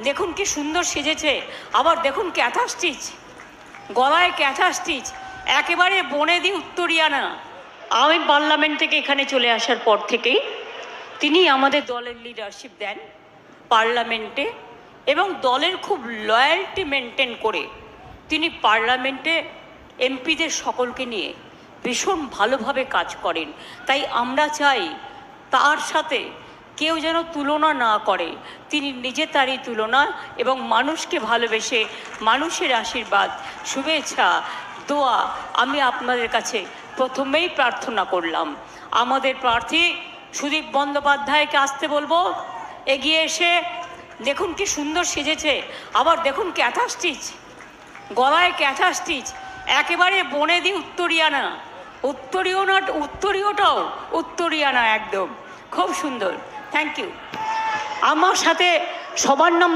দেখুন কি সুন্দর সেজেছে, আবার দেখুন ক্যাথা স্টিচ, গলায় ক্যাথা স্টিচ, একেবারে বনেদি উত্তরিয়ানা। আমি পার্লামেন্ট থেকে এখানে চলে আসার পর থেকেই তিনি আমাদের দলের লিডারশিপ দেন পার্লামেন্টে, এবং দলের খুব লয়্যালটি মেনটেন করে তিনি পার্লামেন্টে এমপিদের সকলকে নিয়ে ভীষণ ভালোভাবে কাজ করেন। তাই আমরা চাই তার সাথে কেউ যেন তুলনা না করে, তিনি নিজে তারই তুলনা, এবং মানুষকে ভালোবেসে মানুষের আশীর্বাদ, শুভেচ্ছা, দোয়া আমি আপনাদের কাছে প্রথমেই প্রার্থনা করলাম। আমাদের প্রার্থী সুদীপ বন্দ্যোপাধ্যায়কে আসতে বলবো, এগিয়ে এসে দেখুন কি সুন্দর সেজেছে, আবার দেখুন ক্যাথা স্টিচ, গলায় ক্যাথা স্টিচ, একেবারে বনেদি উত্তরিয়ানা, উত্তরীয়টাও উত্তরিয়ানা, একদম খুব সুন্দর। Thank you. আমার সাথে সবার নাম